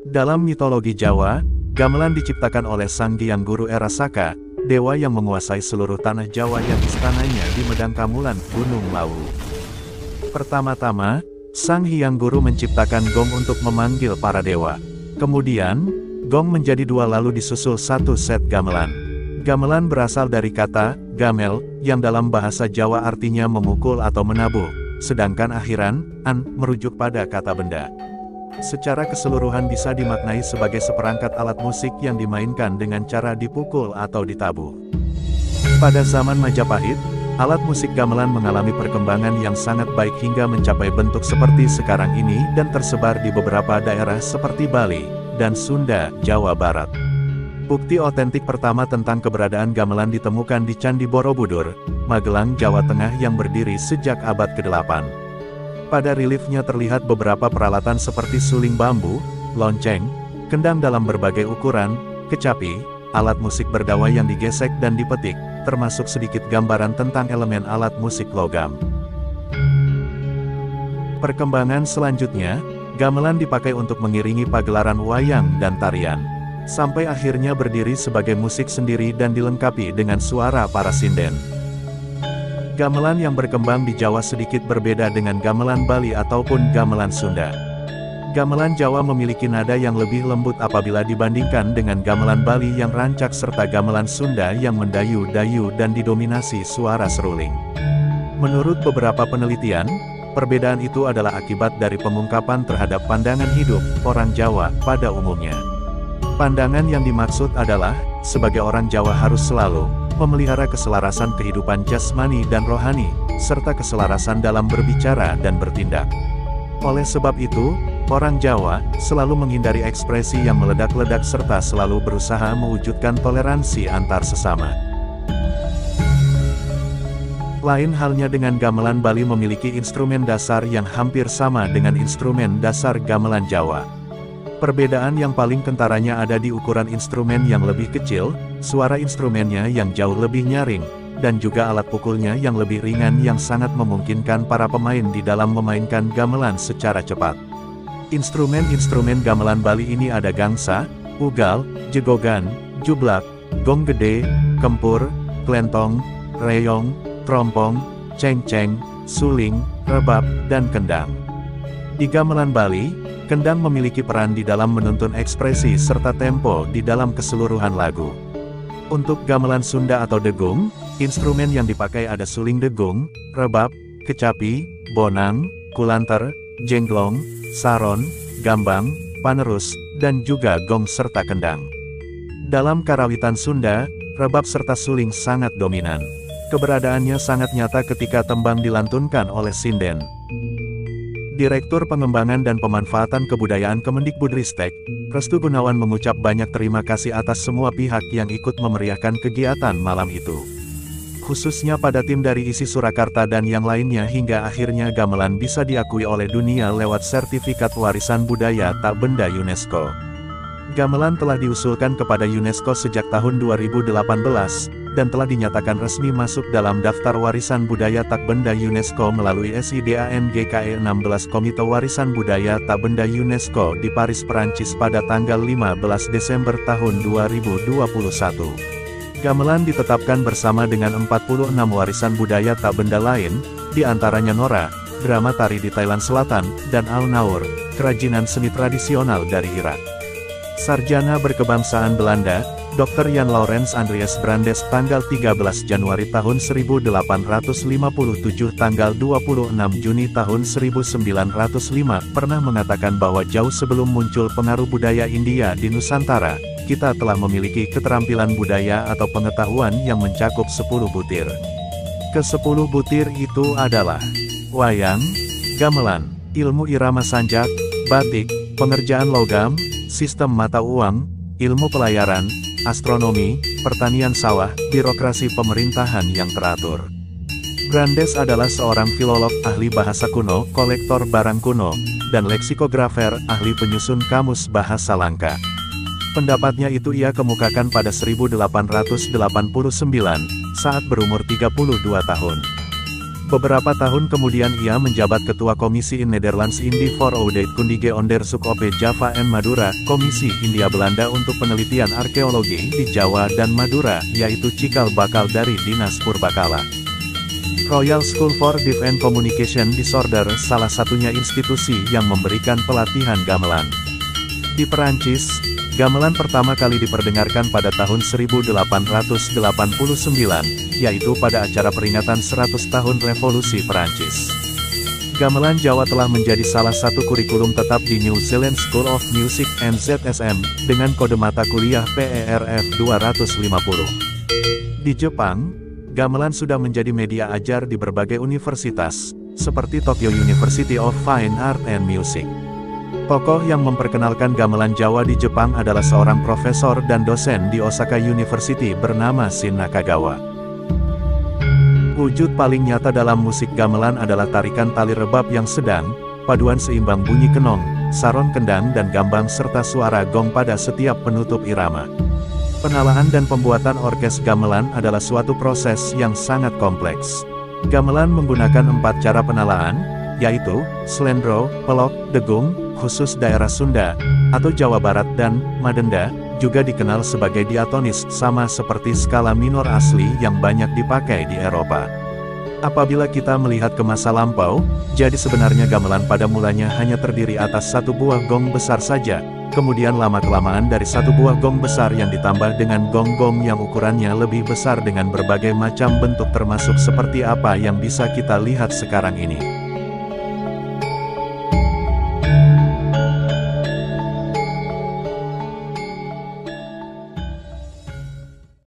Dalam mitologi Jawa, gamelan diciptakan oleh Sang Hyang Guru Erasaka, dewa yang menguasai seluruh tanah Jawa yang istananya di Medang Kamulan, Gunung Lawu. Pertama-tama, Sang Hyang Guru menciptakan gong untuk memanggil para dewa. Kemudian, gong menjadi dua lalu disusul satu set gamelan. Gamelan berasal dari kata gamel, yang dalam bahasa Jawa artinya memukul atau menabuh, sedangkan akhiran an merujuk pada kata benda. Secara keseluruhan bisa dimaknai sebagai seperangkat alat musik yang dimainkan dengan cara dipukul atau ditabuh. Pada zaman Majapahit, alat musik gamelan mengalami perkembangan yang sangat baik hingga mencapai bentuk seperti sekarang ini dan tersebar di beberapa daerah seperti Bali dan Sunda, Jawa Barat. Bukti otentik pertama tentang keberadaan gamelan ditemukan di Candi Borobudur, Magelang, Jawa Tengah yang berdiri sejak abad ke-8. Pada reliefnya terlihat beberapa peralatan seperti suling bambu, lonceng, kendang dalam berbagai ukuran, kecapi, alat musik berdawai yang digesek dan dipetik, termasuk sedikit gambaran tentang elemen alat musik logam. Perkembangan selanjutnya, gamelan dipakai untuk mengiringi pagelaran wayang dan tarian, sampai akhirnya berdiri sebagai musik sendiri dan dilengkapi dengan suara para sinden. Gamelan yang berkembang di Jawa sedikit berbeda dengan gamelan Bali ataupun gamelan Sunda. Gamelan Jawa memiliki nada yang lebih lembut apabila dibandingkan dengan gamelan Bali yang rancak serta gamelan Sunda yang mendayu-dayu dan didominasi suara seruling. Menurut beberapa penelitian, perbedaan itu adalah akibat dari pengungkapan terhadap pandangan hidup orang Jawa pada umumnya. Pandangan yang dimaksud adalah, sebagai orang Jawa harus selalu memelihara keselarasan kehidupan jasmani dan rohani, serta keselarasan dalam berbicara dan bertindak. Oleh sebab itu, orang Jawa selalu menghindari ekspresi yang meledak-ledak serta selalu berusaha mewujudkan toleransi antar sesama. Lain halnya dengan gamelan Bali memiliki instrumen dasar yang hampir sama dengan instrumen dasar gamelan Jawa. Perbedaan yang paling kentaranya ada di ukuran instrumen yang lebih kecil, suara instrumennya yang jauh lebih nyaring, dan juga alat pukulnya yang lebih ringan yang sangat memungkinkan para pemain di dalam memainkan gamelan secara cepat. Instrumen-instrumen gamelan Bali ini ada gangsa, ugal, jegogan, jublak, gong gede, kempur, klentong, reyong, trompong, cengceng, suling, rebab, dan kendang. Di gamelan Bali, kendang memiliki peran di dalam menuntun ekspresi serta tempo di dalam keseluruhan lagu. Untuk gamelan Sunda atau degung, instrumen yang dipakai ada suling degung, rebab, kecapi, bonang, kulanter, jenglong, saron, gambang, panerus, dan juga gong serta kendang. Dalam karawitan Sunda, rebab serta suling sangat dominan. Keberadaannya sangat nyata ketika tembang dilantunkan oleh sinden. Direktur Pengembangan dan Pemanfaatan Kebudayaan Kemendikbudristek, Restu Gunawan mengucap banyak terima kasih atas semua pihak yang ikut memeriahkan kegiatan malam itu. Khususnya pada tim dari ISI Surakarta dan yang lainnya hingga akhirnya gamelan bisa diakui oleh dunia lewat sertifikat warisan budaya tak benda UNESCO. Gamelan telah diusulkan kepada UNESCO sejak tahun 2018, dan telah dinyatakan resmi masuk dalam daftar warisan budaya tak benda UNESCO melalui SIDANGKE 16 Komite Warisan Budaya Tak Benda UNESCO di Paris, Perancis pada tanggal 15 Desember tahun 2021. Gamelan ditetapkan bersama dengan 46 warisan budaya tak benda lain, di antaranya Nora, drama tari di Thailand Selatan, dan Al-Naur, kerajinan seni tradisional dari Irak. Sarjana berkebangsaan Belanda, Dr. Jan Laurens Andreas Brandes tanggal 13 Januari tahun 1857 tanggal 26 Juni tahun 1905 pernah mengatakan bahwa jauh sebelum muncul pengaruh budaya India di Nusantara, kita telah memiliki keterampilan budaya atau pengetahuan yang mencakup 10 butir. Ke-10 butir itu adalah wayang, gamelan, ilmu irama sanjak, batik, pengerjaan logam, sistem mata uang, ilmu pelayaran, astronomi, pertanian sawah, birokrasi pemerintahan yang teratur. Brandes adalah seorang filolog, ahli bahasa kuno, kolektor barang kuno, dan leksikografer, ahli penyusun kamus bahasa langka. Pendapatnya itu ia kemukakan pada 1889, saat berumur 32 tahun. Beberapa tahun kemudian ia menjabat Ketua Komisi in Nederlands Indie voor Kundige Onderzoek op Java en Madura, Komisi India-Belanda untuk penelitian arkeologi di Jawa dan Madura, yaitu cikal bakal dari Dinas Purbakala. Royal School for Deaf and Communication Disorder salah satunya institusi yang memberikan pelatihan gamelan. Di Perancis, gamelan pertama kali diperdengarkan pada tahun 1889, yaitu pada acara peringatan 100 tahun Revolusi Perancis. Gamelan Jawa telah menjadi salah satu kurikulum tetap di New Zealand School of Music and ZSM, dengan kode mata kuliah PERF 250. Di Jepang, gamelan sudah menjadi media ajar di berbagai universitas, seperti Tokyo University of Fine Art and Music. Tokoh yang memperkenalkan gamelan Jawa di Jepang adalah seorang profesor dan dosen di Osaka University bernama Shin Nakagawa. Wujud paling nyata dalam musik gamelan adalah tarikan tali rebab yang sedang, paduan seimbang bunyi kenong, saron kendang dan gambang serta suara gong pada setiap penutup irama. Penalaan dan pembuatan orkes gamelan adalah suatu proses yang sangat kompleks. Gamelan menggunakan 4 cara penalaan, yaitu slendro, pelok, degung, khusus daerah Sunda, atau Jawa Barat dan madenda, juga dikenal sebagai diatonis, sama seperti skala minor asli yang banyak dipakai di Eropa. Apabila kita melihat ke masa lampau, jadi sebenarnya gamelan pada mulanya hanya terdiri atas satu buah gong besar saja, kemudian lama-kelamaan dari satu buah gong besar yang ditambah dengan gong-gong yang ukurannya lebih besar dengan berbagai macam bentuk termasuk seperti apa yang bisa kita lihat sekarang ini.